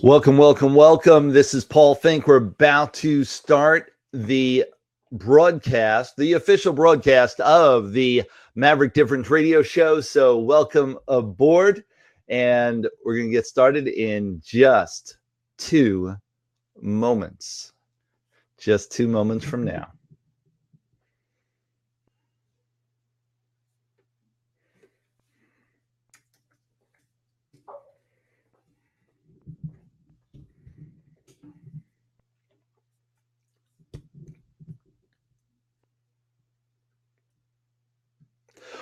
Welcome, welcome, welcome. This is Paul Finck. We're about to start the broadcast, the official broadcast of the Maverick Difference Radio Show. So welcome aboard, and we're going to get started in just 2 moments. Just 2 moments from now.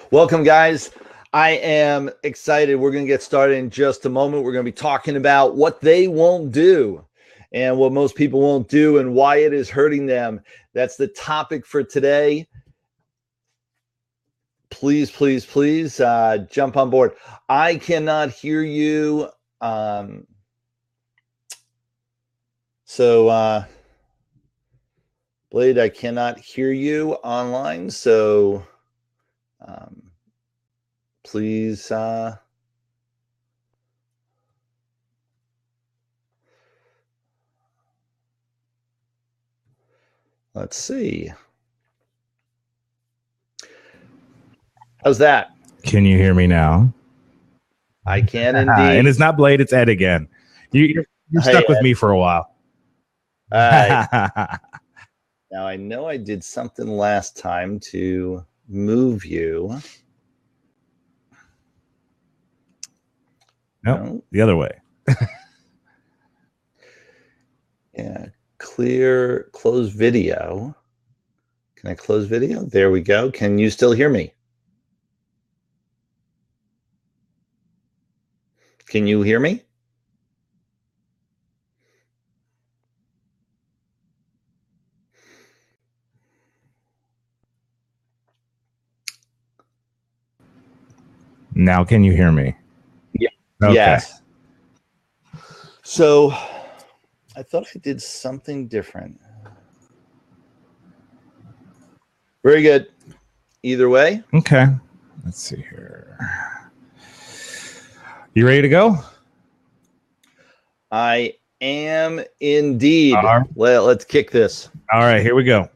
Welcome, guys. I am excited. We're going to get started in just a moment. We're going to be talking about what they won't do and what most people won't do and why it is hurting them. That's the topic for today. Please, please, please jump on board. I cannot hear you. Blade, I cannot hear you online. So please let's see. How's that? Can you hear me now? I can indeed. And it's not Blade, it's Ed again. You're stuck with me for a while. All right. Now, I know I did something last time to move you. No, the other way. Yeah, close video. Can I close video? There we go. Can you still hear me? Can you hear me? Now, can you hear me? Yeah. Okay. Yes. So I thought I did something different. Very good. Either way. Okay. Let's see here. You ready to go? I am indeed. Right. Well, let's kick this. All right, here we go.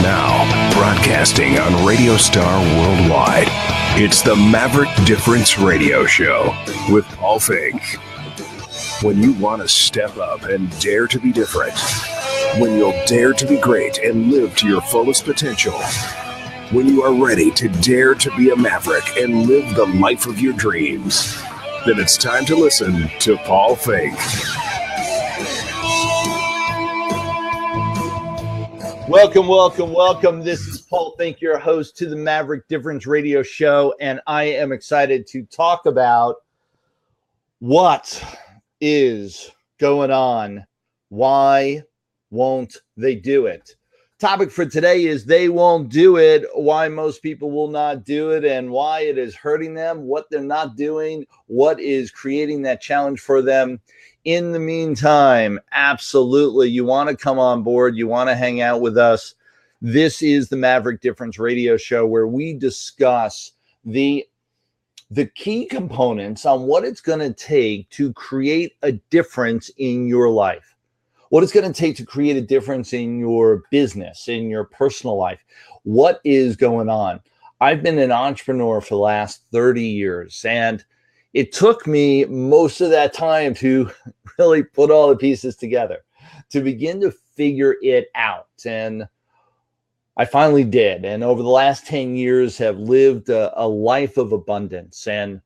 Now, broadcasting on Radio Star Worldwide, it's the Maverick Difference Radio Show with Paul Finck. When you want to step up and dare to be different, when you'll dare to be great and live to your fullest potential, when you are ready to dare to be a maverick and live the life of your dreams, then it's time to listen to Paul Finck. Welcome, welcome, welcome. This is Paul Finck, your host to the Maverick Difference Radio Show, and I am excited to talk about what is going on. Why won't they do it? Topic for today is they won't do it, why most people will not do it, and why it is hurting them, what they're not doing, what is creating that challenge for them. In the meantime, absolutely, you want to come on board, you want to hang out with us. This is the Maverick Difference Radio Show, where we discuss the key components on what it's going to take to create a difference in your life. What it's going to take to create a difference in your business, in your personal life. What is going on? I've been an entrepreneur for the last 30 years, and it took me most of that time to really put all the pieces together, to begin to figure it out. And I finally did. And over the last 10 years have lived a life of abundance. And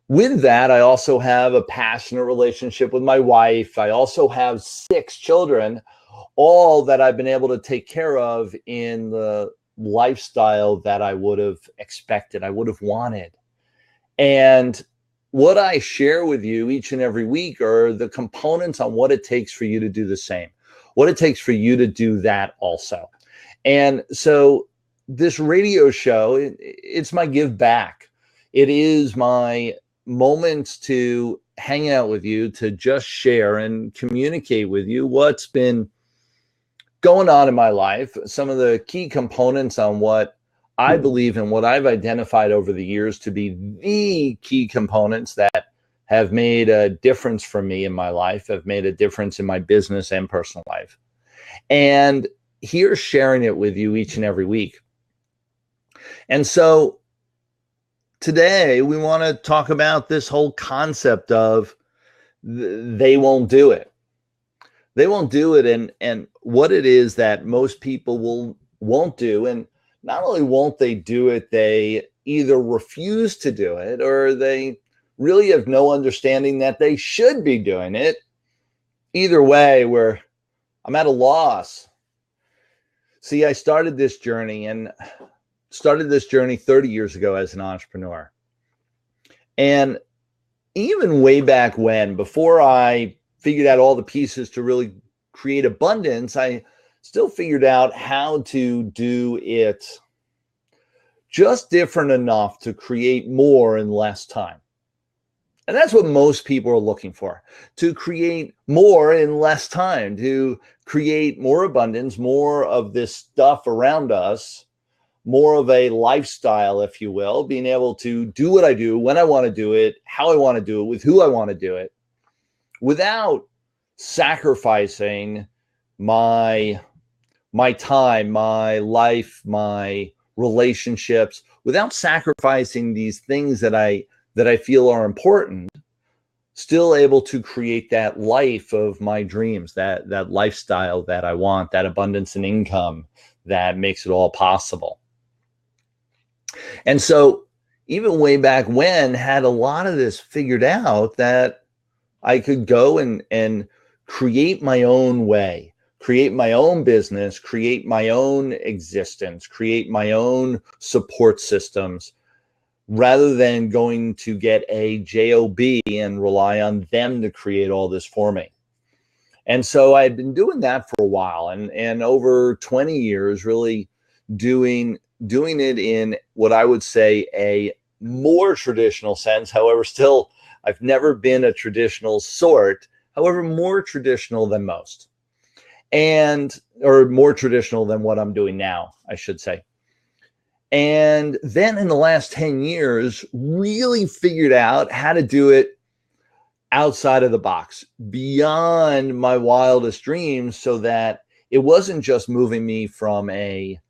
with that, I also have a passionate relationship with my wife. I also have 6 children, all that I've been able to take care of in the lifestyle that I would have expected, I would have wanted. And what I share with you each and every week are the components on what it takes for you to do the same, what it takes for you to do that also. And so this radio show, it's my give back. It is my moments to hang out with you, to just share and communicate with you what's been going on in my life, some of the key components on what I believe in what I've identified over the years to be the key components that have made a difference for me in my life, have made a difference in my business and personal life. And here's sharing it with you each and every week. And so today we want to talk about this whole concept of they won't do it. They won't do it, and what it is that most people won't do. And not only won't they do it, they either refuse to do it or they really have no understanding that they should be doing it. Either way, I'm at a loss. See, I started this journey 30 years ago as an entrepreneur. And even way back when, before I figured out all the pieces to really create abundance, I still figured out how to do it just different enough to create more in less time. And that's what most people are looking for, to create more in less time, to create more abundance, more of this stuff around us, more of a lifestyle, if you will, being able to do what I do, when I want to do it, how I want to do it, with who I want to do it, without sacrificing my time, my life, my relationships, without sacrificing these things that I feel are important, still able to create that life of my dreams, that lifestyle that I want, that abundance and income that makes it all possible. And so even way back when, had a lot of this figured out, that I could go and create my own way, create my own business, create my own existence, create my own support systems, rather than going to get a job and rely on them to create all this for me. And so I had been doing that for a while, and over 20 years, really doing it in what I would say a more traditional sense. However, still, I've never been a traditional sort, however, more traditional than most, or more traditional than what I'm doing now, I should say. And then in the last 10 years, really figured out how to do it outside of the box, beyond my wildest dreams, so that it wasn't just moving me from a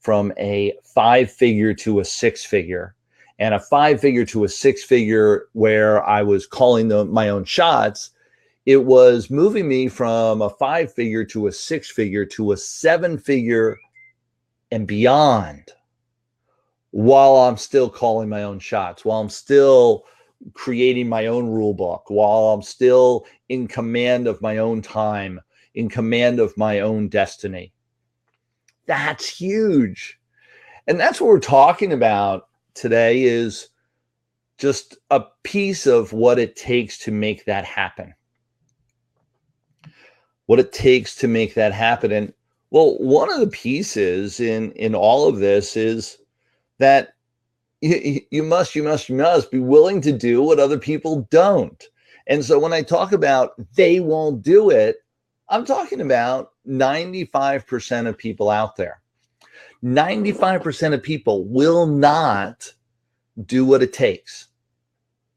5-figure to a 6-figure, and a 5-figure to a 6-figure where I was calling my own shots. It was moving me from a 5-figure to a 6-figure to a 7-figure and beyond, while I'm still calling my own shots, while I'm still creating my own rule book, while I'm still in command of my own time, in command of my own destiny. That's huge. And that's what we're talking about today, is just a piece of what it takes to make that happen. What it takes to make that happen. And well, one of the pieces in all of this is that you must be willing to do what other people don't. And so when I talk about they won't do it, I'm talking about 95% of people out there. 95% of people will not do what it takes.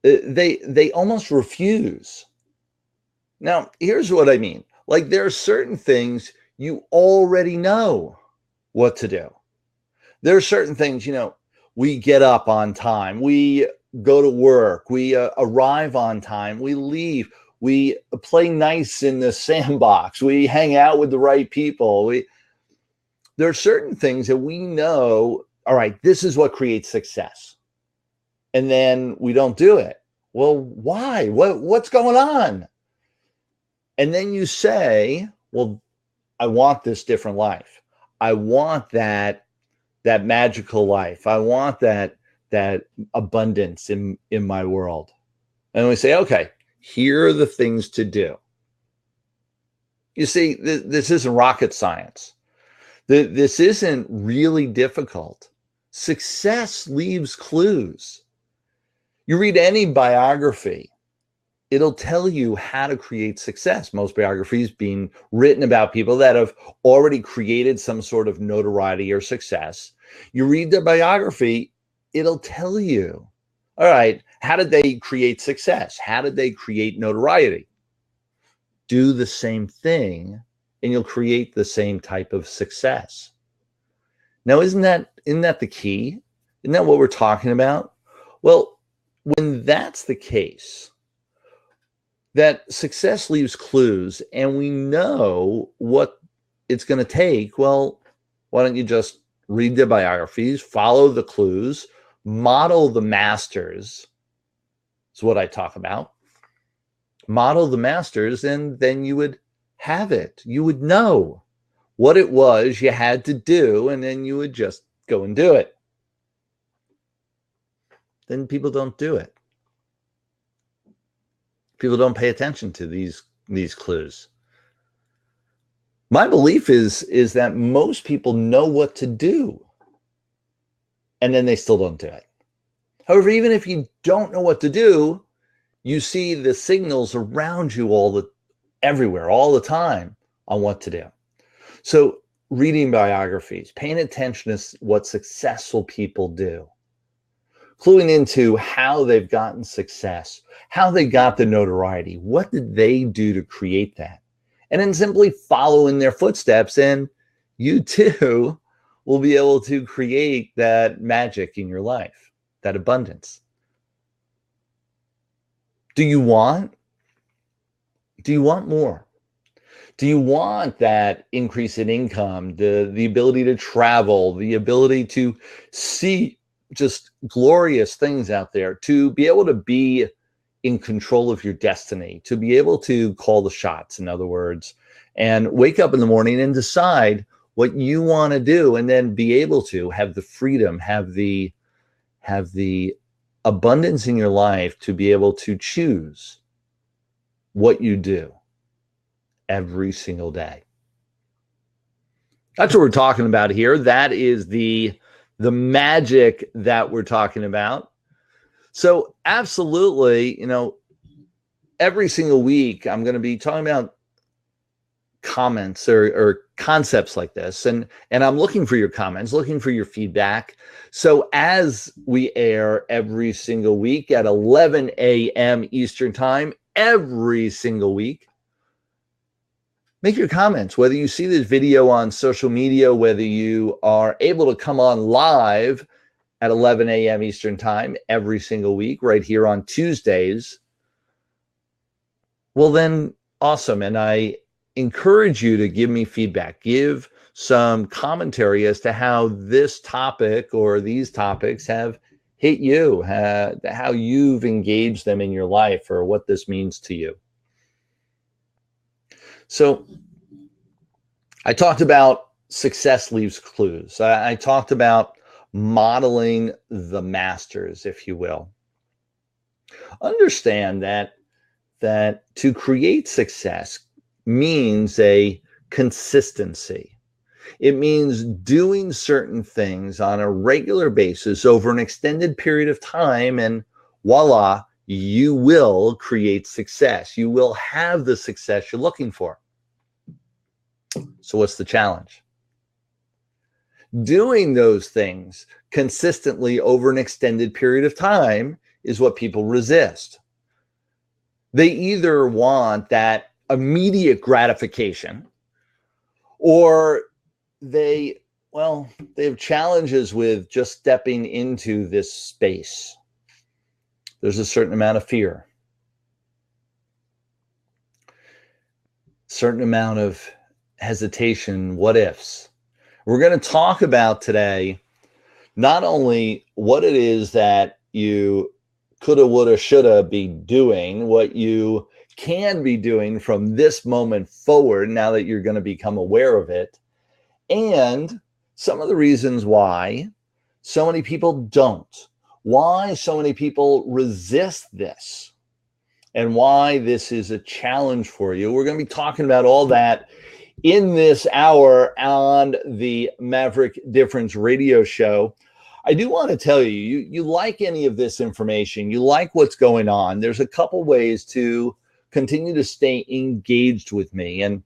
They almost refuse. Now, here's what I mean. Like, there are certain things you already know what to do. There are certain things, we get up on time, we go to work, we arrive on time, we leave, we play nice in the sandbox, we hang out with the right people. There are certain things that we know, all right, this is what creates success. And then we don't do it. Well, why? What's going on? And then you say, well, I want this different life. I want that magical life. I want that abundance in my world. And we say, okay, here are the things to do. You see, this isn't rocket science. This isn't really difficult. Success leaves clues. You read any biography, it'll tell you how to create success. Most biographies being written about people that have already created some sort of notoriety or success. You read their biography, it'll tell you, all right, how did they create success? How did they create notoriety? Do the same thing and you'll create the same type of success. Now, isn't that the key? Isn't that what we're talking about? Well, when that's the case, that success leaves clues and we know what it's going to take, well, why don't you just read their biographies, follow the clues, model the masters? Is what I talk about. Model the masters, and then you would have it. You would know what it was you had to do, and then you would just go and do it. Then people don't do it. People don't pay attention to these clues. My belief is that most people know what to do, and then they still don't do it. However, even if you don't know what to do, you see the signals around you everywhere, all the time on what to do. So reading biographies, paying attention to what successful people do, cluing into how they've gotten success, how they got the notoriety, what did they do to create that? And then simply follow in their footsteps, and you too will be able to create that magic in your life, that abundance. Do you want more? Do you want that increase in income, the ability to travel, the ability to see just glorious things out there, to be able to be in control of your destiny, to be able to call the shots, in other words, and wake up in the morning and decide what you want to do, and then be able to have the freedom, have the abundance in your life to be able to choose what you do every single day. That's what we're talking about here. That is the magic that we're talking about. So absolutely, every single week I'm going to be talking about comments or concepts like this, and I'm looking for your comments, looking for your feedback. So as we air every single week at 11 a.m. Eastern time, every single week, make your comments, whether you see this video on social media, whether you are able to come on live at 11 a.m. Eastern time every single week, right here on Tuesdays. Well, then awesome. And I encourage you to give me feedback, give some commentary as to how this topic or these topics have hit you, how you've engaged them in your life, or what this means to you. So I talked about success leaves clues. I talked about modeling the masters, if you will. Understand that to create success means a consistency. It means doing certain things on a regular basis over an extended period of time, and voila, you will create success. You will have the success you're looking for. So what's the challenge? Doing those things consistently over an extended period of time is what people resist. They either want that immediate gratification, or they have challenges with just stepping into this space. There's a certain amount of fear, certain amount of hesitation, what ifs. We're going to talk about today not only what it is that you coulda, woulda, shoulda be doing, what you can be doing from this moment forward now that you're going to become aware of it, and some of the reasons why so many people don't, why so many people resist this, and why this is a challenge for you. We're going to be talking about all that in this hour on the Maverick Difference Radio Show. I do want to tell you like any of this information, you like what's going on, there's a couple ways to continue to stay engaged with me. And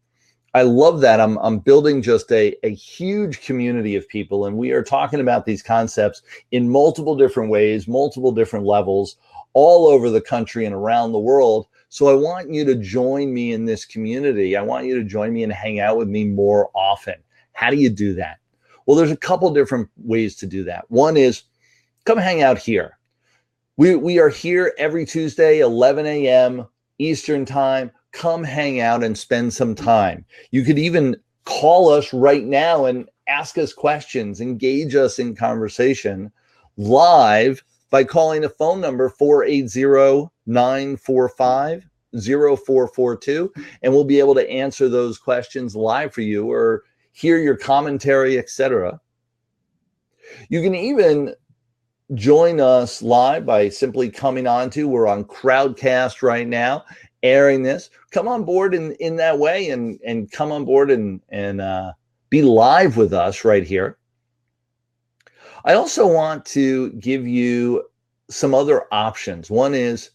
I love that. I'm building just a huge community of people, and we are talking about these concepts in multiple different ways, multiple different levels, all over the country and around the world. So I want you to join me in this community. I want you to join me and hang out with me more often. How do you do that? Well, there's a couple different ways to do that. One is come hang out here. We are here every Tuesday, 11 a.m. Eastern time. Come hang out and spend some time. You could even call us right now and ask us questions, engage us in conversation live by calling the phone number 480-945-0442, and we'll be able to answer those questions live for you or hear your commentary, etc. You can even join us live by simply coming on to, we're on Crowdcast right now, airing this. Come on board in that way and come on board and be live with us right here. I also want to give you some other options. One is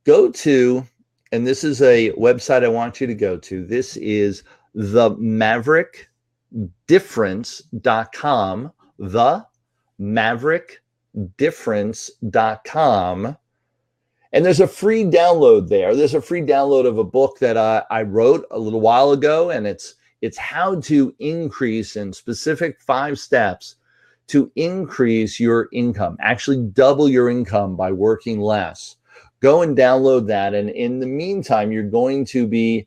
go to, and this is a website I want you to go to. This is the MaverickDifference.com, the MaverickDifference.com. And there's a free download there. There's a free download of a book that I wrote a little while ago, and it's how to increase in specific 5 steps to increase your income, actually double your income by working less. Go and download that. And in the meantime, you're going to be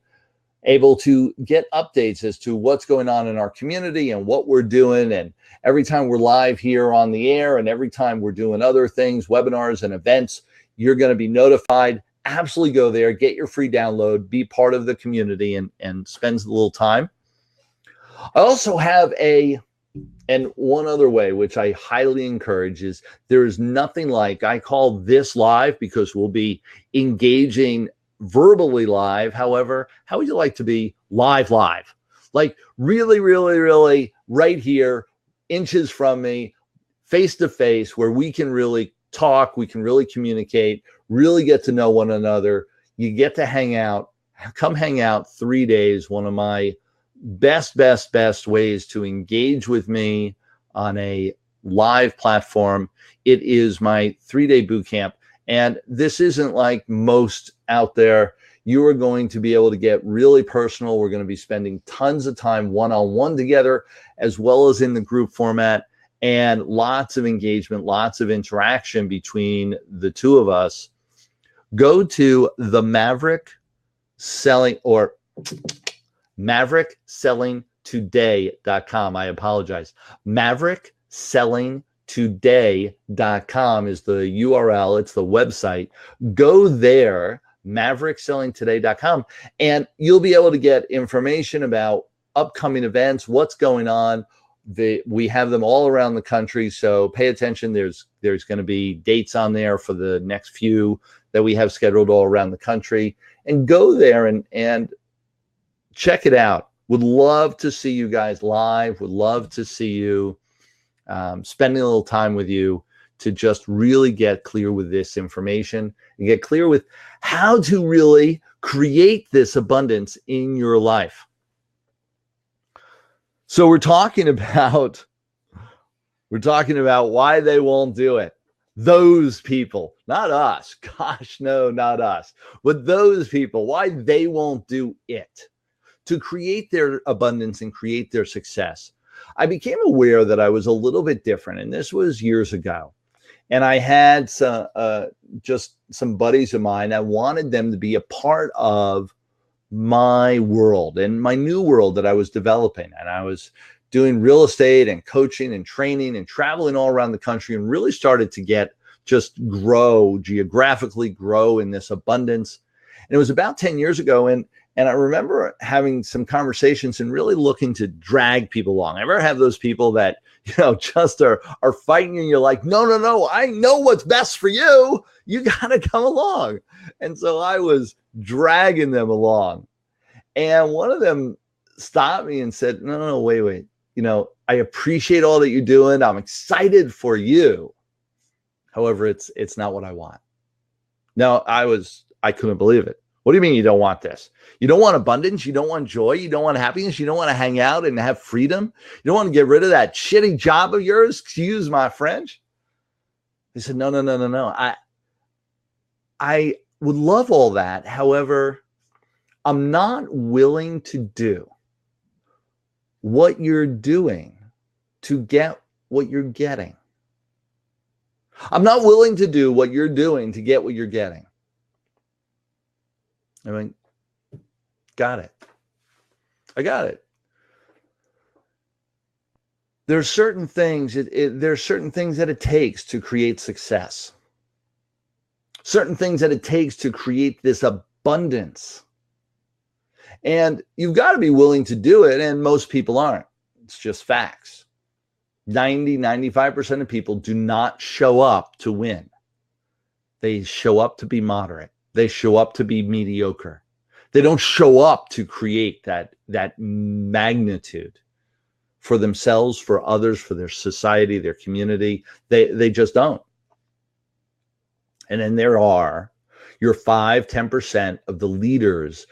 able to get updates as to what's going on in our community and what we're doing. And every time we're live here on the air and every time we're doing other things, webinars and events, you're going to be notified. Absolutely go there, get your free download, be part of the community and spend a little time. I also have and one other way, which I highly encourage, is there is nothing like, I call this live because we'll be engaging verbally live. However, how would you like to be live? Like really, really, really right here, inches from me, face to face, where we can really talk, we can really communicate, really get to know one another. You get to hang out, come hang out 3 days. One of my best ways to engage with me on a live platform. It is my 3-day boot camp. And this isn't like most out there. You are going to be able to get really personal. We're going to be spending tons of time one-on-one together, as well as in the group format, and lots of engagement, lots of interaction between the two of us. Go to the MaverickSellingToday.com. I apologize. MaverickSellingToday.com is the URL. It's the website. Go there, MaverickSellingToday.com, and you'll be able to get information about upcoming events, what's going on. We have them all around the country, so pay attention. There's going to be dates on there for the next few that we have scheduled all around the country. And go there and check it out. Would love to see you guys live. Would love to see you, spending a little time with you to just really get clear with this information and get clear with how to really create this abundance in your life. So we're talking about why they won't do it. Those people, not us. Gosh, no, not us. But those people, why they won't do it to create their abundance and create their success. I became aware that I was a little bit different, and this was years ago. And I had just some buddies of mine. I wanted them to be a part of my world and my new world that I was developing. And I was doing real estate and coaching and training and traveling all around the country, and really started to geographically grow in this abundance. And it was about 10 years ago. And I remember having some conversations and really looking to drag people along. I ever have those people that, just are fighting, and you're like, no, I know what's best for you. You got to come along. And so I was dragging them along. And one of them stopped me and said, no, wait. I appreciate all that you're doing. I'm excited for you. However, it's not what I want. Now, I couldn't believe it. What do you mean you don't want this? You don't want abundance? You don't want joy? You don't want happiness? You don't want to hang out and have freedom? You don't want to get rid of that shitty job of yours? Excuse my French. He said, no. I would love all that. However, I'm not willing to do what you're doing to get what you're getting. I'm not willing to do what you're doing to get what you're getting. I mean, got it. I got it. There's certain things, there's certain things that it takes to create success. Certain things that it takes to create this abundance. And you've got to be willing to do it, and most people aren't. It's just facts. 95% of people do not show up to win. They show up to be moderate. They show up to be mediocre. They don't show up to create that magnitude for themselves, for others, for their society, their community. They just don't. And then there are your 5-10% of the leaders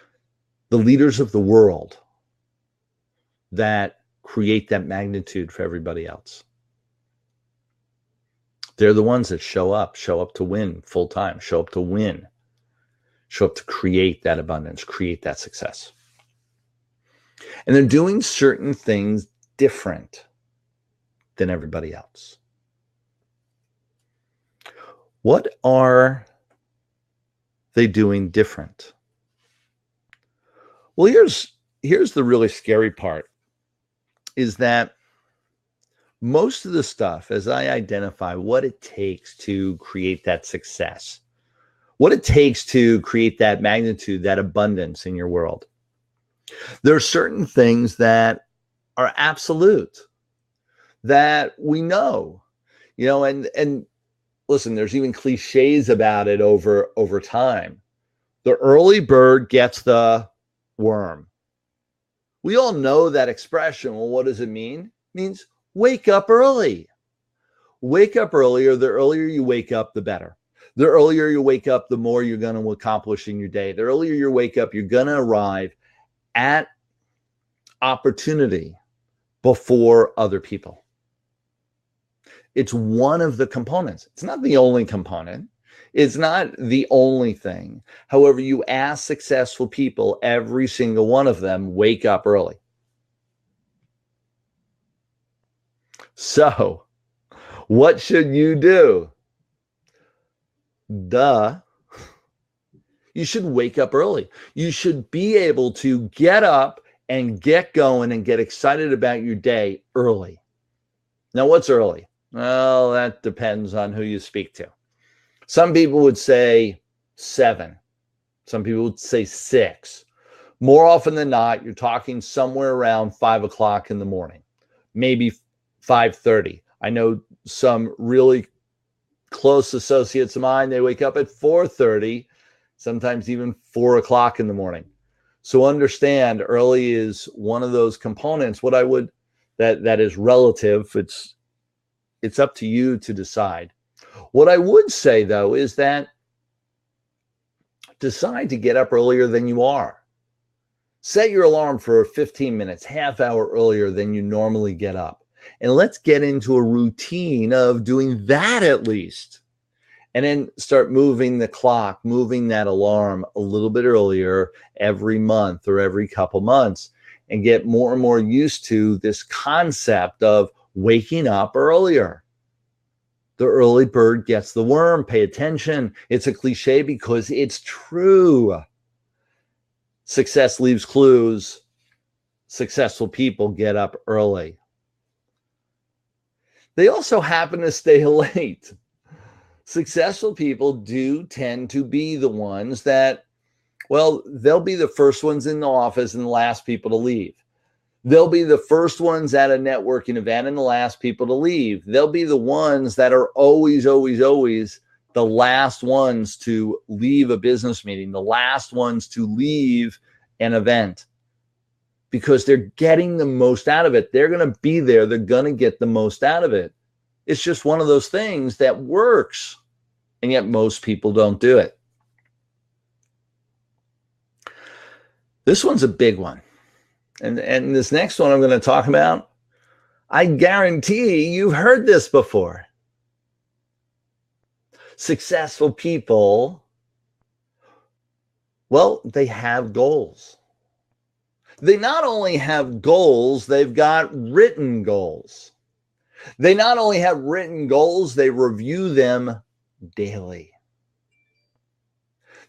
of the world that create that magnitude for everybody else. They're the ones that show up to win full time, show up to win, show up to create that abundance, create that success. And they're doing certain things different than everybody else. What are they doing different? Well, here's the really scary part, is that most of the stuff, as I identify what it takes to create that success, what it takes to create that magnitude, that abundance in your world, there are certain things that are absolute, that we know, and listen, there's even cliches about it over time. The early bird gets the worm. We all know that expression. Well, what does it mean? It means wake up early. Wake up earlier. The earlier you wake up, the better. The earlier you wake up, the more you're going to accomplish in your day. The earlier you wake up, you're going to arrive at opportunity before other people. It's one of the components. It's not the only component. It's not the only thing. However, you ask successful people, every single one of them, wake up early. So, what should you do? Duh. You should wake up early. You should be able to get up and get going and get excited about your day early. Now, what's early? Well, that depends on who you speak to. Some people would say 7. Some people would say 6. More often than not, you're talking somewhere around 5 o'clock in the morning, maybe 5:30. I know some really close associates of mine, they wake up at 4:30, sometimes even 4 o'clock in the morning. So understand, early is one of those components. What I would, that is relative. It's up to you to decide. What I would say, though, is that decide to get up earlier than you are. Set your alarm for 15 minutes, half hour earlier than you normally get up. And let's get into a routine of doing that at least. And then start moving the clock, moving that alarm a little bit earlier every month or every couple months, and get more and more used to this concept of waking up earlier. The early bird gets the worm. Pay attention. It's a cliche because it's true. Success leaves clues. Successful people get up early. They also happen to stay late. Successful people do tend to be the ones that, well, they'll be the first ones in the office and the last people to leave. They'll be the first ones at a networking event and the last people to leave. They'll be the ones that are always, always, always the last ones to leave a business meeting, the last ones to leave an event, because they're getting the most out of it. They're going to be there. They're going to get the most out of it. It's just one of those things that works, and yet most people don't do it. This one's a big one. And this next one I'm going to talk about, I guarantee you've heard this before. Successful people, well, they have goals. They not only have goals, they've got written goals. They not only have written goals, they review them daily.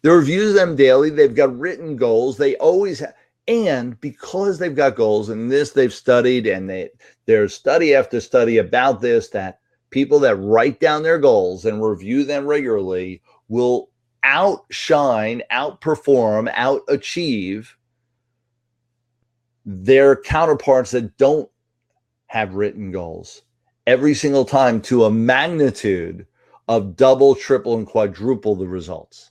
They review them daily. They've got written goals. They always have. And because they've got goals, and this they've studied, and there's study after study about this, that people that write down their goals and review them regularly will outshine, outperform, outachieve their counterparts that don't have written goals every single time, to a magnitude of double, triple, and quadruple the results.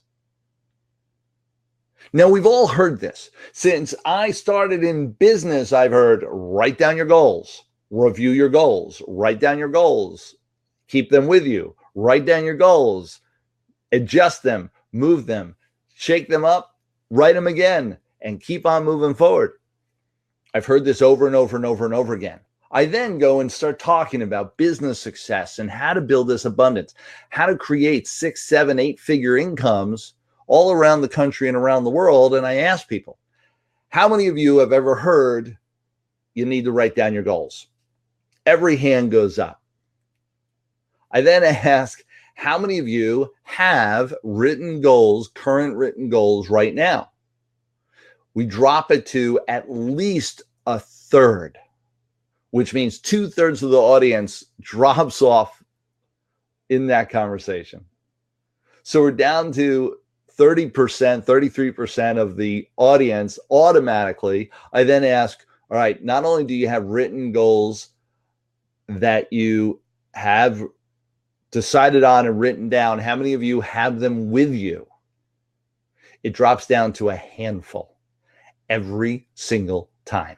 Now, we've all heard this. Since I started in business, I've heard, write down your goals, review your goals, write down your goals, keep them with you, write down your goals, adjust them, move them, shake them up, write them again, and keep on moving forward. I've heard this over and over and over and over again. I then go and start talking about business success and how to build this abundance, how to create 6, 7, 8-figure incomes all around the country and around the world. And I ask people, how many of you have ever heard you need to write down your goals? Every hand goes up. I then ask, how many of you have written goals, current written goals right now? We drop it to at least a third, which means 2/3 of the audience drops off in that conversation. So we're down to 30%, 33% of the audience automatically. I then ask, all right, not only do you have written goals that you have decided on and written down, how many of you have them with you? It drops down to a handful every single time.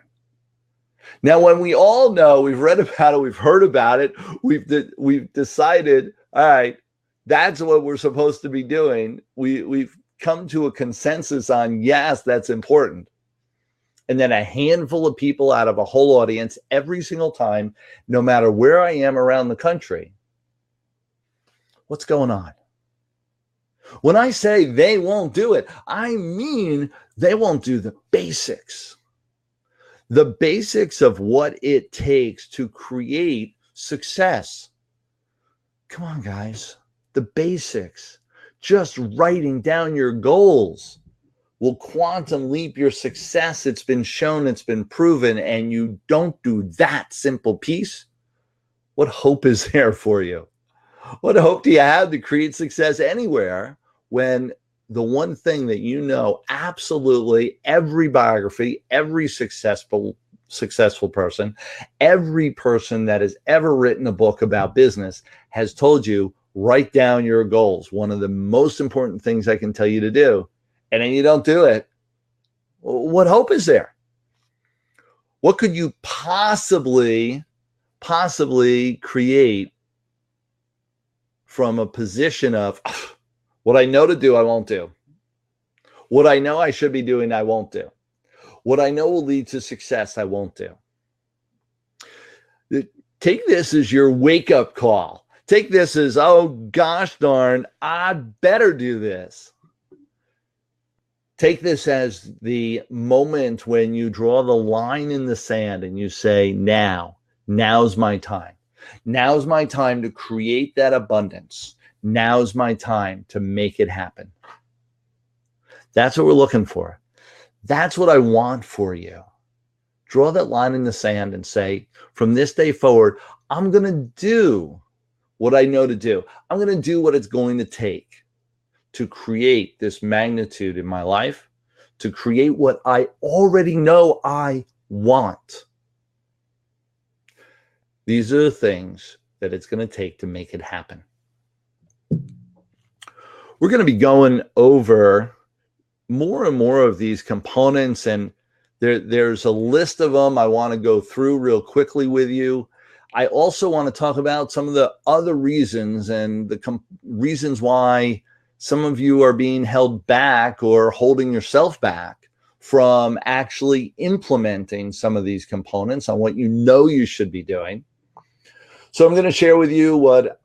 Now, when we all know, we've read about it, we've heard about it, we've decided, all right, that's what we're supposed to be doing. We've come to a consensus on, yes, that's important. And then a handful of people out of a whole audience every single time, no matter where I am around the country. What's going on? When I say they won't do it, I mean they won't do the basics. The basics of what it takes to create success. Come on, guys. The basics. Just writing down your goals will quantum leap your success. It's been shown, it's been proven, and you don't do that simple piece. What hope is there for you? What hope do you have to create success anywhere when the one thing that you know absolutely every biography, every successful person, every person that has ever written a book about business has told you, write down your goals. One of the most important things I can tell you to do. And then you don't do it. What hope is there? What could you possibly create from a position of what I know to do, I won't do. What I know I should be doing, I won't do. What I know will lead to success, I won't do. Take this as your wake-up call. Take this as, oh, gosh darn, I'd better do this. Take this as the moment when you draw the line in the sand and you say, now's my time. Now's my time to create that abundance. Now's my time to make it happen. That's what we're looking for. That's what I want for you. Draw that line in the sand and say, from this day forward, I'm going to do what I know to do. I'm going to do what it's going to take to create this magnitude in my life, to create what I already know I want. These are the things that it's going to take to make it happen. We're going to be going over more and more of these components, and there's a list of them I want to go through real quickly with you. I also want to talk about some of the other reasons and the reasons why some of you are being held back or holding yourself back from actually implementing some of these components on what you know you should be doing. So I'm going to share with you what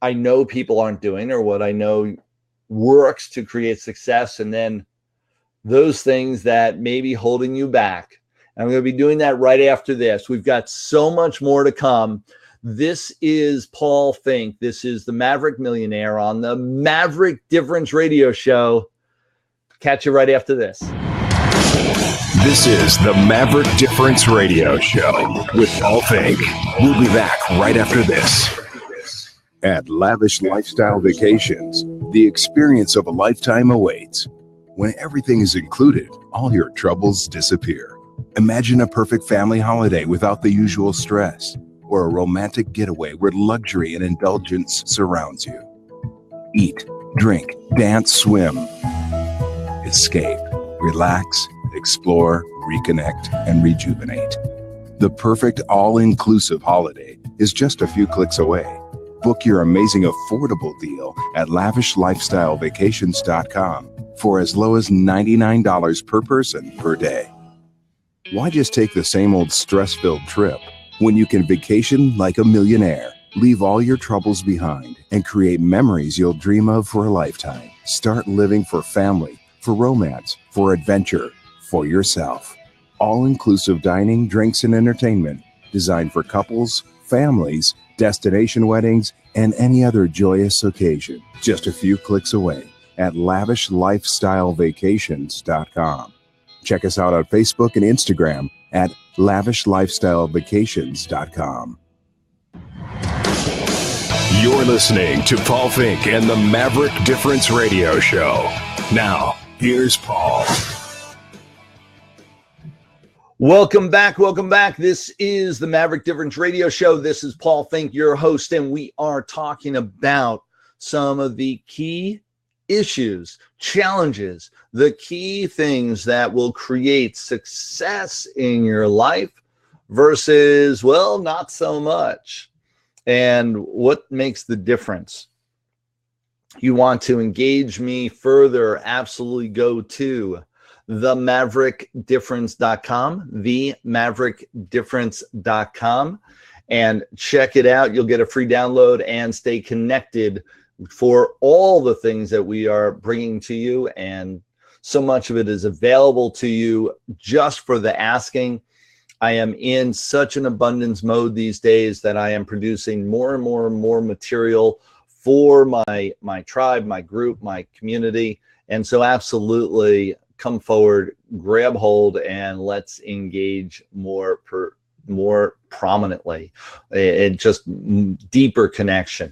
I know people aren't doing, or what I know works to create success, and then those things that may be holding you back. And I'm going to be doing that right after this. We've got so much more to come. This is Paul Finck. This is the Maverick Millionaire on the Maverick Difference Radio Show. Catch you right after this. This is the Maverick Difference Radio Show with Paul Finck. We'll be back right after this. At Lavish Lifestyle Vacations, the experience of a lifetime awaits. When everything is included, all your troubles disappear. Imagine a perfect family holiday without the usual stress, or a romantic getaway where luxury and indulgence surrounds you. Eat, drink, dance, swim. Escape, relax, explore, reconnect, and rejuvenate. The perfect all-inclusive holiday is just a few clicks away. Book your amazing affordable deal at lavishlifestylevacations.com for as low as $99 per person per day. Why just take the same old stress-filled trip when you can vacation like a millionaire? Leave all your troubles behind and create memories you'll dream of for a lifetime. Start living for family, for romance, for adventure, for yourself. All-inclusive dining, drinks, and entertainment designed for couples, families, destination weddings, and any other joyous occasion. Just a few clicks away at lavishlifestylevacations.com. Check us out on Facebook and Instagram at lavishlifestylevacations.com. You're listening to Paul Finck and the Maverick Difference Radio Show. Now, here's Paul. Welcome back. Welcome back. This is the Maverick Difference Radio Show. This is Paul Finck, your host, and we are talking about some of the key issues, challenges, the key things that will create success in your life versus, well, not so much. And what makes the difference? You want to engage me further? Absolutely go to themaverickdifference.com, themaverickdifference.com, and check it out. You'll get a free download and stay connected for all the things that we are bringing to you. And so much of it is available to you just for the asking. I am in such an abundance mode these days that I am producing more and more and more material for my tribe, my group, my community. And so absolutely come forward, grab hold, and let's engage more prominently, and just deeper connection.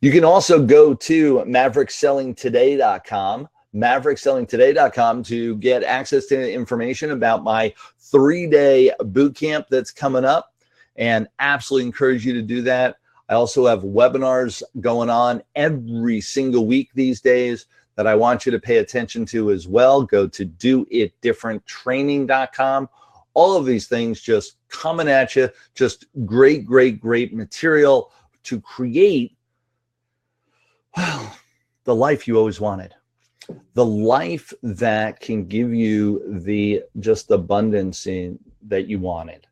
You can also go to mavericksellingtoday.com, mavericksellingtoday.com, to get access to information about my 3-day boot camp that's coming up, and absolutely encourage you to do that. I also have webinars going on every single week these days that I want you to pay attention to as well. Go to doitdifferenttraining.com. All of these things just coming at you, just great, great, great material to create, well, the life you always wanted. The life that can give you the just abundance that you wanted.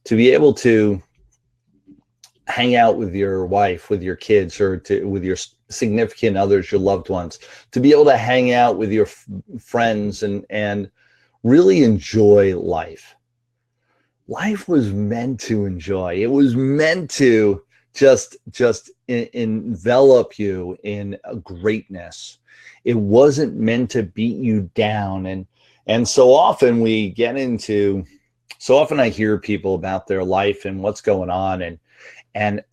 To be able to hang out with your wife, with your kids, or with your significant others, your loved ones, to be able to hang out with your friends and really enjoy life. Life was meant to enjoy. It was meant to just envelop you in a greatness. It wasn't meant to beat you down. And so often I hear people about their life and what's going on, and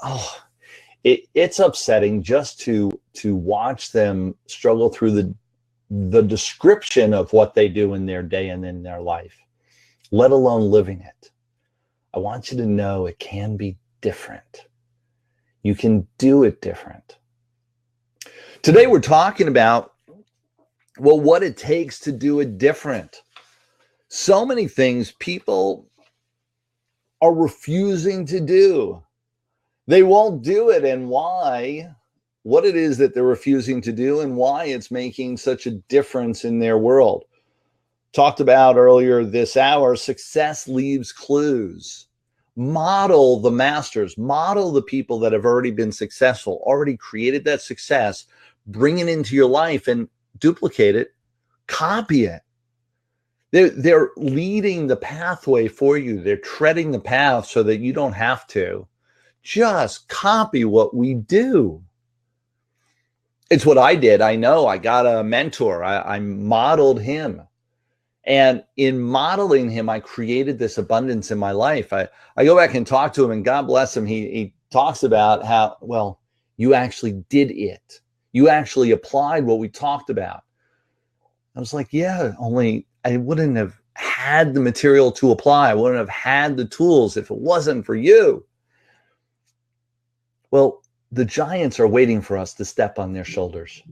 it's upsetting just to watch them struggle through the description of what they do in their day and in their life, let alone living it. I want you to know it can be different. You can do it different. Today we're talking about, well, what it takes to do it different. So many things people are refusing to do. They won't do it, and why, what it is that they're refusing to do, and why it's making such a difference in their world. talked about earlier this hour, success leaves clues. Model the masters, model the people that have already been successful, already created that success, bring it into your life and duplicate it, copy it. They're leading the pathway for you. They're treading the path so that you don't have to. Just copy what we do. It's what I did. I know I got a mentor. I modeled him. And in modeling him, I created this abundance in my life. I go back and talk to him, and God bless him. He talks about how, well, you actually did it. You actually applied what we talked about. I was like, yeah, only I wouldn't have had the material to apply. I wouldn't have had the tools if it wasn't for you. Well, the giants are waiting for us to step on their shoulders.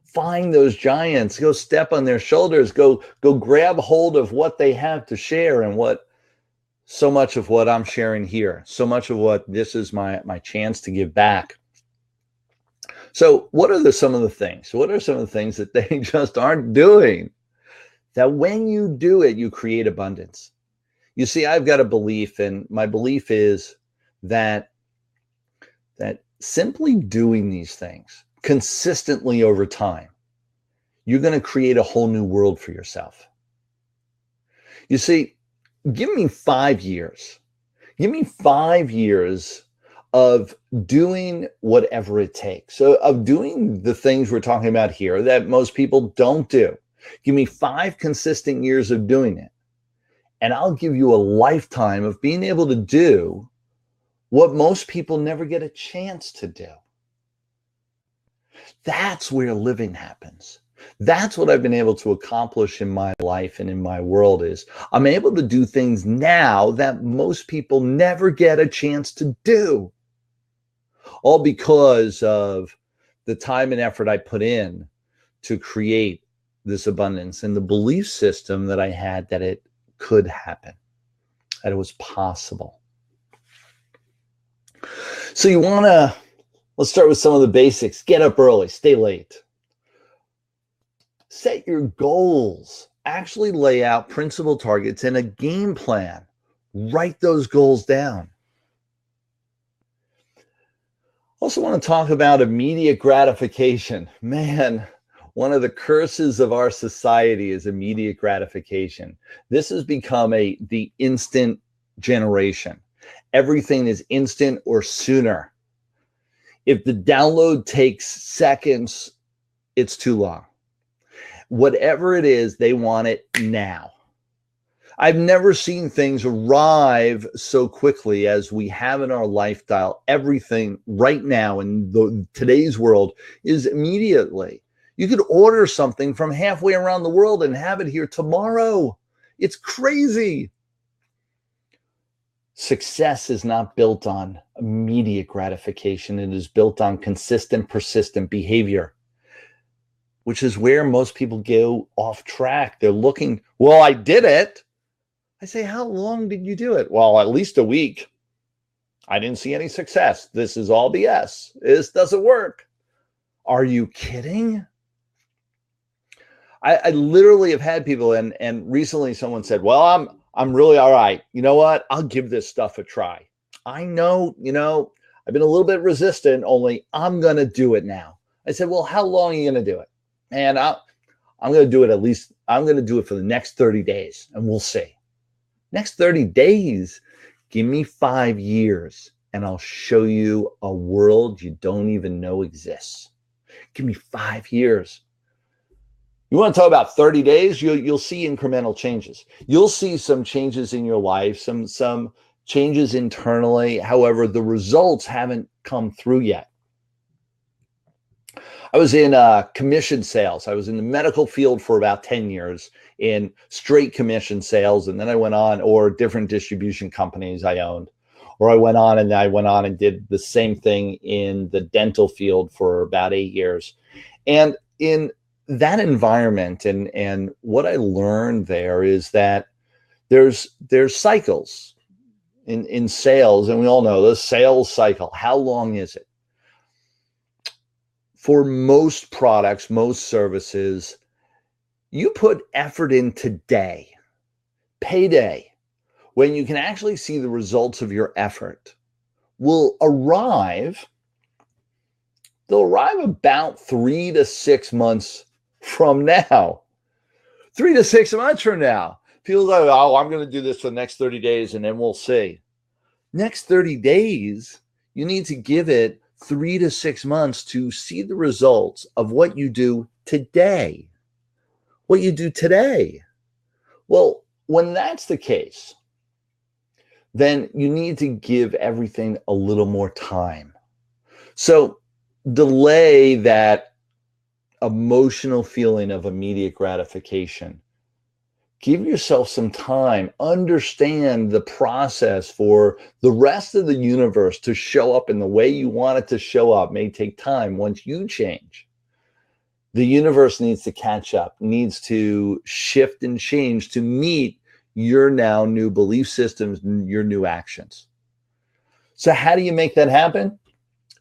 Find those giants, go step on their shoulders, go grab hold of what they have to share, and what so much of what I'm sharing here, so much of what this is my chance to give back. So what are some of the things? What are some of the things that they just aren't doing? That when you do it, you create abundance. You see, I've got a belief, and my belief is that simply doing these things consistently over time, you're going to create a whole new world for yourself. You see, give me 5 years. Give me 5 years of doing whatever it takes. So of doing the things we're talking about here that most people don't do. Give me 5 consistent years of doing it, and I'll give you a lifetime of being able to do what most people never get a chance to do. That's where living happens. That's what I've been able to accomplish in my life and in my world is I'm able to do things now that most people never get a chance to do. All because of the time and effort I put in to create this abundance and the belief system that I had that it could happen, that it was possible. So let's start with some of the basics. Get up early, stay late. Set your goals. Actually lay out principal targets and a game plan. Write those goals down. Also want to talk about immediate gratification. Man, one of the curses of our society is immediate gratification. This has become the instant generation. Everything is instant or sooner. If the download takes seconds, it's too long. Whatever it is, they want it now. I've never seen things arrive so quickly as we have in our lifestyle. Everything right now in today's world is immediately. You could order something from halfway around the world and have it here tomorrow. It's crazy. Success is not built on immediate gratification. It is built on consistent, persistent behavior, which is where most people go off track. They're looking, well, I did it. I say, how long did you do it? Well, at least a week. I didn't see any success. This is all BS. This doesn't work. Are you kidding? I literally have had people, and recently someone said, well, I'm really all right. You know what? I'll give this stuff a try. I know, I've been a little bit resistant, only I'm going to do it now. I said, well, how long are you going to do it? And I'm going to do it I'm going to do it for the next 30 days, and we'll see. Next 30 days, give me 5 years, and I'll show you a world you don't even know exists. Give me 5 years. You want to talk about 30 days? You'll see incremental changes. You'll see some changes in your life, some changes internally. However, the results haven't come through yet. I was in commission sales. I was in the medical field for about 10 years in straight commission sales. And then I went on, or different distribution companies I owned, or I went on and did the same thing in the dental field for about 8 years. And in that environment and what I learned there is that there's cycles in sales, and we all know the sales cycle. How long is it? For most products, most services, You put effort in today, payday, when you can actually see the results of your effort, will arrive. They'll arrive about 3 to 6 months from now. 3 to 6 months from now. People go, oh, I'm going to do this for the next 30 days and then we'll see. Next 30 days, you need to give it 3 to 6 months to see the results of what you do today. What you do today. Well, when that's the case, then you need to give everything a little more time. So delay that emotional feeling of immediate gratification. Give yourself some time. Understand the process for the rest of the universe to show up in the way you want it to show up. May take time. Once you change, the universe needs to catch up, needs to shift and change to meet your now new belief systems, your new actions. So how do you make that happen?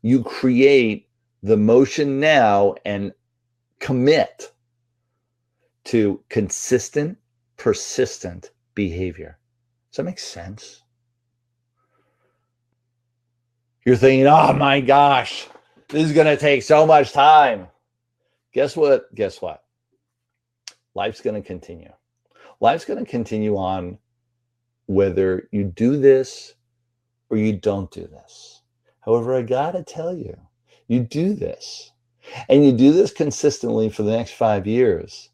You create the motion now and commit to consistent, persistent behavior. Does that make sense? You're thinking, oh my gosh, this is going to take so much time. Guess what? Guess what? Life's going to continue. Life's going to continue on whether you do this or you don't do this. However, I got to tell you, you do this and you do this consistently for the next 5 years.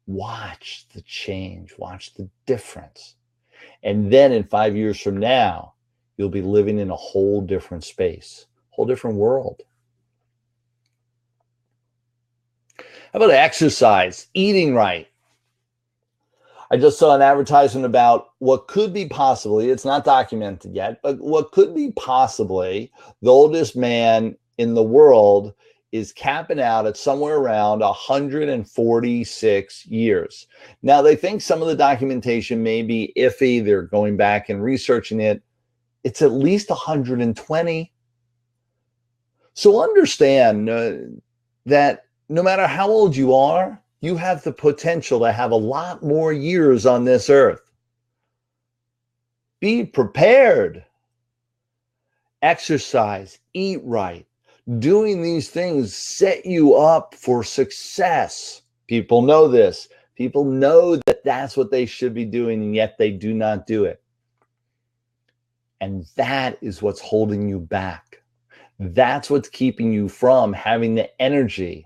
Watch the change, watch the difference. And then in 5 years from now, you'll be living in a whole different space, whole different world. How about exercise, eating right? I just saw an advertisement about what could be possibly, it's not documented yet, but what could be possibly the oldest man in the world is capping out at somewhere around 146 years. Now, they think some of the documentation may be iffy. They're going back and researching it. It's at least 120. So understand that no matter how old you are, you have the potential to have a lot more years on this earth. Be prepared. Exercise, eat right. Doing these things set you up for success. People know this. People know that that's what they should be doing, and yet they do not do it. And that is what's holding you back. That's what's keeping you from having the energy,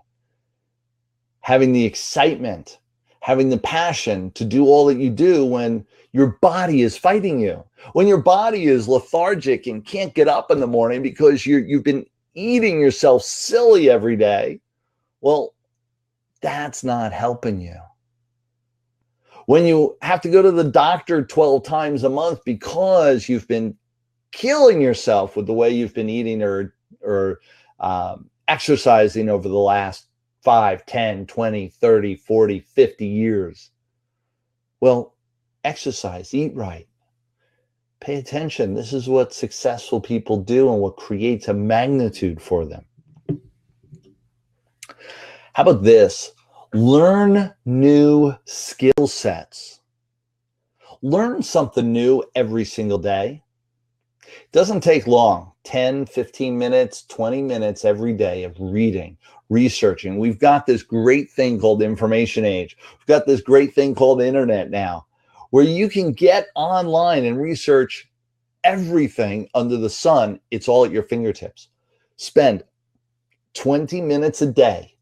having the excitement, having the passion to do all that you do when your body is fighting you. When your body is lethargic and can't get up in the morning because you've been eating yourself silly every day, well, that's not helping you. When you have to go to the doctor 12 times a month because you've been killing yourself with the way you've been eating or exercising over the last 5, 10, 20, 30, 40, 50 years. Well, exercise, eat right. Pay attention. This is what successful people do and what creates a magnitude for them. How about this? Learn new skill sets. Learn something new every single day. It doesn't take long, 10, 15 minutes, 20 minutes every day of reading, researching. We've got this great thing called information age. We've got this great thing called the internet now, where you can get online and research everything under the sun. It's all at your fingertips. Spend 20 minutes a day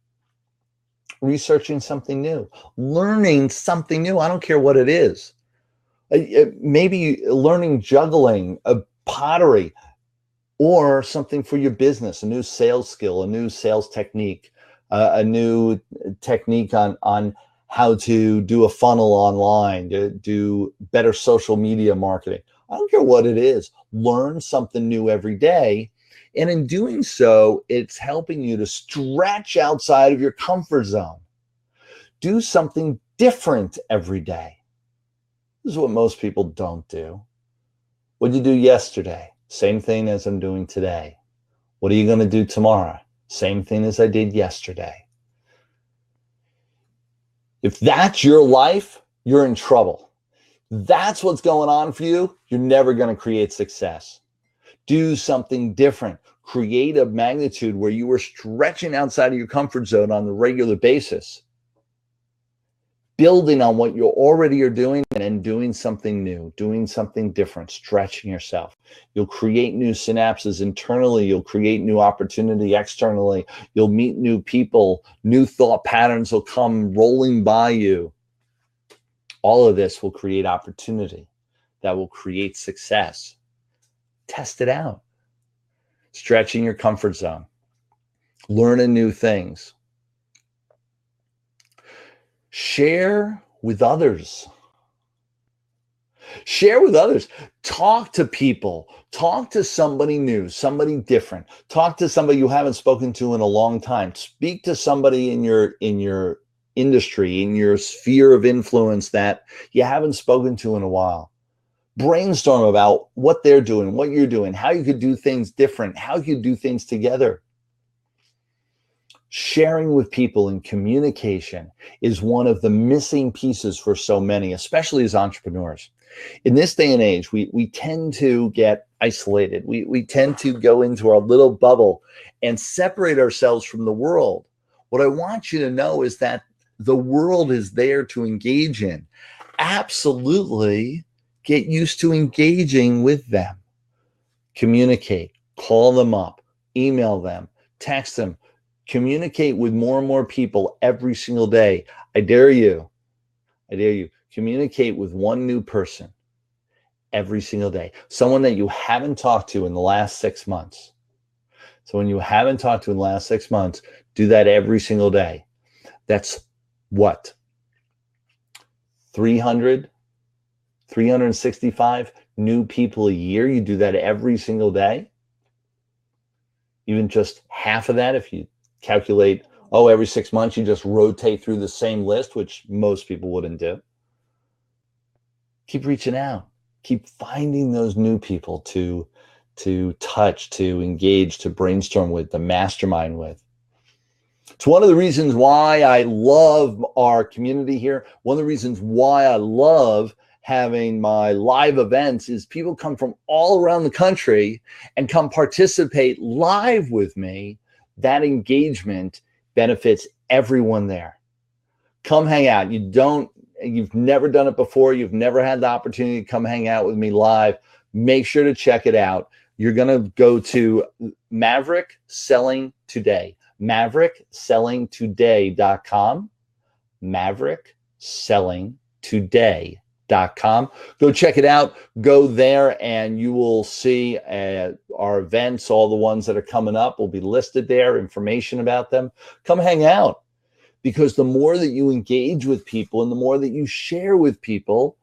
researching something new, learning something new. I don't care what it is. Maybe learning juggling, pottery, or something for your business, a new sales skill, a new sales technique, a new technique on how to do a funnel online, to do better social media marketing. I don't care what it is. Learn something new every day. And in doing so, it's helping you to stretch outside of your comfort zone. Do something different every day. This is what most people don't do. What did you do yesterday? Same thing as I'm doing today. What are you going to do tomorrow? Same thing as I did yesterday. If that's your life, you're in trouble. That's what's going on for you. You're never going to create success. Do something different. Create a magnitude where you are stretching outside of your comfort zone on a regular basis, building on what you already are doing and then doing something new, doing something different, stretching yourself. You'll create new synapses internally. You'll create new opportunity externally. You'll meet new people. New thought patterns will come rolling by you. All of this will create opportunity that will create success. Test it out. Stretching your comfort zone. Learning new things. Share with others. Share with others. Talk to people. Talk to somebody new, somebody different. Talk to somebody you haven't spoken to in a long time. Speak to somebody in your industry, in your sphere of influence that you haven't spoken to in a while. Brainstorm about what they're doing, what you're doing, how you could do things different, how you could do things together. Sharing with people and communication is one of the missing pieces for so many, especially as entrepreneurs. In this day and age, we tend to get isolated. We tend to go into our little bubble and separate ourselves from the world. What I want you to know is that the world is there to engage in. Absolutely get used to engaging with them. Communicate, call them up, email them, text them. Communicate with more and more people every single day. I dare you, communicate with one new person every single day. Someone that you haven't talked to in the last 6 months. So when you haven't talked to in the last 6 months, do that every single day. That's what? 365 new people a year. You do that every single day. Even just half of that, if you calculate, every 6 months you just rotate through the same list, which most people wouldn't do. Keep reaching out. Keep finding those new people to touch, to engage, to brainstorm with, to mastermind with. It's one of the reasons why I love our community here. One of the reasons why I love having my live events is people come from all around the country and come participate live with me. That engagement benefits everyone there. Come hang out. You've never done it before. You've never had the opportunity to come hang out with me live. Make sure to check it out. You're going to go to Maverick Selling Today. MaverickSellingToday.com. MaverickSellingToday.com. Go check it out. Go there and you will see our events. All the ones that are coming up will be listed there, information about them. Come hang out, because the more that you engage with people and the more that you share with people,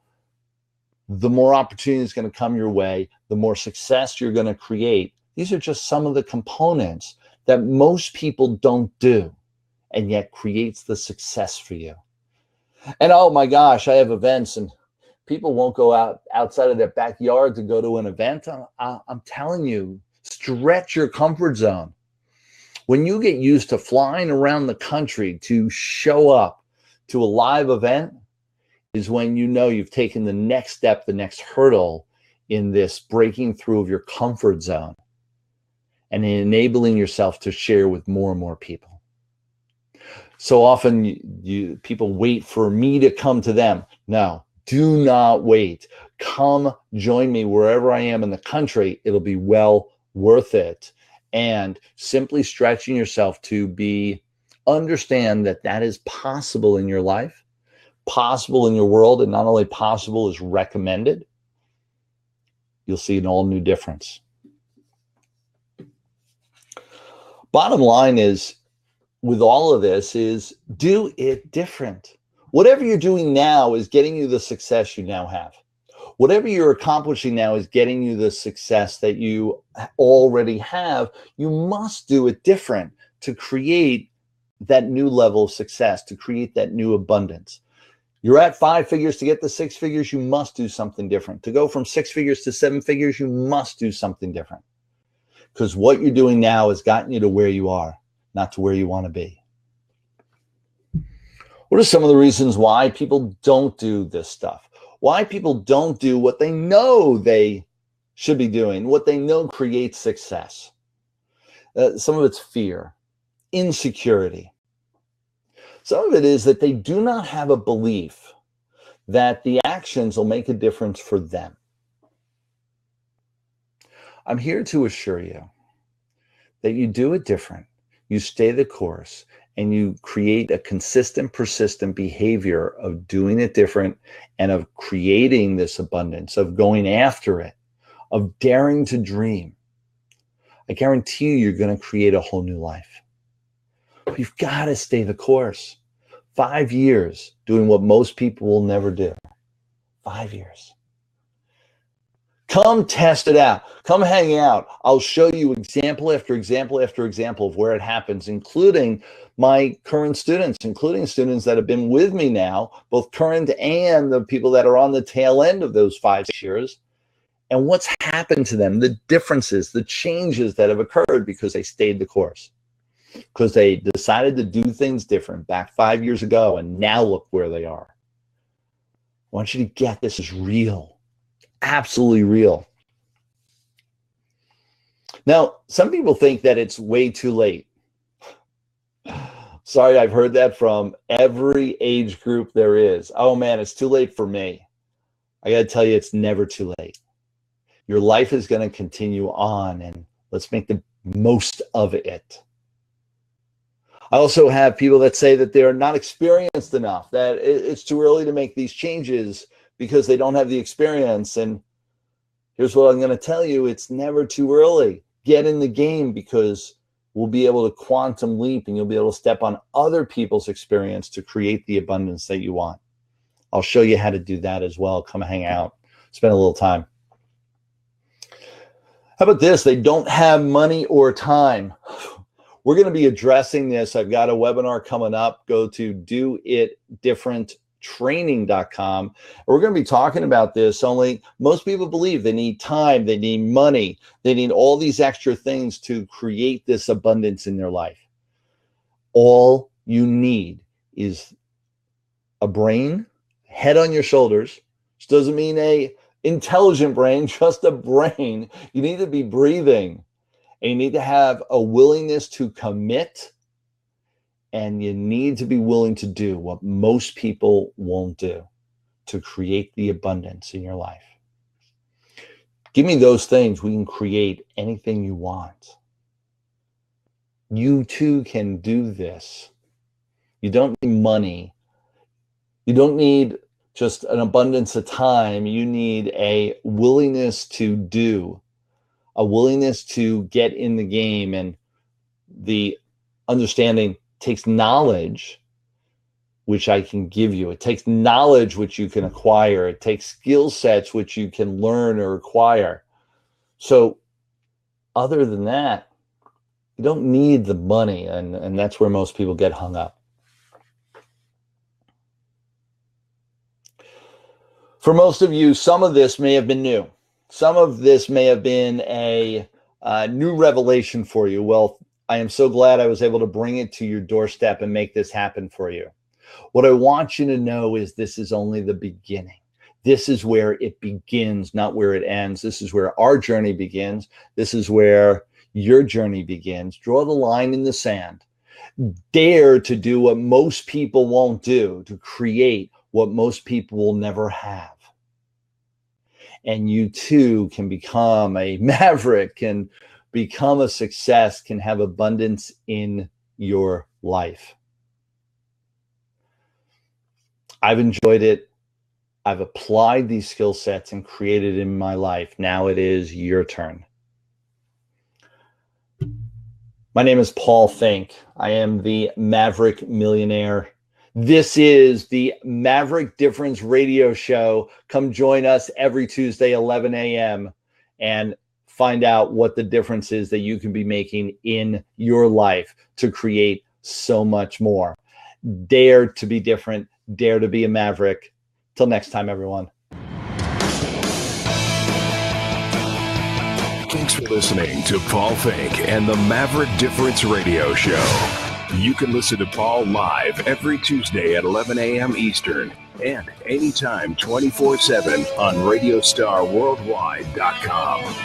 the more opportunity is going to come your way, the more success you're going to create. These are just some of the components that most people don't do, and yet creates the success for you. And oh my gosh, I have events and people won't go outside of their backyard to go to an event. I'm telling you, stretch your comfort zone. When you get used to flying around the country to show up to a live event is when you know you've taken the next step, the next hurdle in this breaking through of your comfort zone and enabling yourself to share with more and more people. So often people wait for me to come to them. No, do not wait. Come join me wherever I am in the country. It'll be well worth it. And simply stretching yourself to understand that is possible in your life, possible in your world, and not only possible, is recommended. You'll see an all new difference. Bottom line is, with all of this, is do it different. Whatever you're doing now is getting you the success you now have. Whatever you're accomplishing now is getting you the success that you already have. You must do it different to create that new level of success, to create that new abundance. You're at 5 figures. To get to 6 figures, you must do something different. To go from 6 figures to 7 figures, you must do something different. Because what you're doing now has gotten you to where you are, not to where you want to be. What are some of the reasons why people don't do this stuff? Why people don't do what they know they should be doing, what they know creates success? Some of it's fear, insecurity. Some of it is that they do not have a belief that the actions will make a difference for them. I'm here to assure you that you do it different, you stay the course, and you create a consistent, persistent behavior of doing it different and of creating this abundance, of going after it, of daring to dream. I guarantee you, you're going to create a whole new life. But you've got to stay the course. 5 years doing what most people will never do. 5 years. Come test it out. Come hang out. I'll show you example after example after example of where it happens, including my current students, including students that have been with me now, both current and the people that are on the tail end of those 5 years, and what's happened to them, the differences, the changes that have occurred because they stayed the course, because they decided to do things different back 5 years ago, and now look where they are. I want you to get this is real, absolutely real. Now, some people think that it's way too late. Sorry, I've heard that from every age group there is. Oh man, it's too late for me. I got to tell you, it's never too late. Your life is going to continue on, and let's make the most of it. I also have people that say that they're not experienced enough, that it's too early to make these changes because they don't have the experience. And here's what I'm going to tell you. It's never too early. Get in the game, because we'll be able to quantum leap, and you'll be able to step on other people's experience to create the abundance that you want. I'll show you how to do that as well. Come hang out, spend a little time. How about this? They don't have money or time. We're going to be addressing this. I've got a webinar coming up. Go to doitdifferenttraining.com. We're going to be talking about this. Only most people believe they need time, they need money, they need all these extra things to create this abundance in their life. All you need is a brain, head on your shoulders, which doesn't mean a intelligent brain, just a brain. You need to be breathing. And you need to have a willingness to commit, and you need to be willing to do what most people won't do to create the abundance in your life. Give me those things. We can create anything you want. You too can do this. You don't need money. You don't need just an abundance of time. You need a willingness to do, a willingness to get in the game. And the understanding takes knowledge, which I can give you. It takes knowledge, which you can acquire. It takes skill sets, which you can learn or acquire. So other than that, you don't need the money. And that's where most people get hung up. For most of you, some of this may have been new. Some of this may have been a new revelation for you. Well, I am so glad I was able to bring it to your doorstep and make this happen for you. What I want you to know is this is only the beginning. This is where it begins, not where it ends. This is where our journey begins. This is where your journey begins. Draw the line in the sand. Dare to do what most people won't do, to create what most people will never have. And you too can become a maverick, can become a success, can have abundance in your life. I've enjoyed it. I've applied these skill sets and created in my life. Now it is your turn. My name is Paul Finck. I am the Maverick Millionaire. This is the Maverick Difference Radio Show. Come join us every Tuesday, 11 a.m. and find out what the difference is that you can be making in your life to create so much more. Dare to be different. Dare to be a maverick. Till next time, everyone. Thanks for listening to Paul Finck and the Maverick Difference Radio Show. You can listen to Paul live every Tuesday at 11 a.m. Eastern and anytime 24/7 on RadiostarWorldwide.com.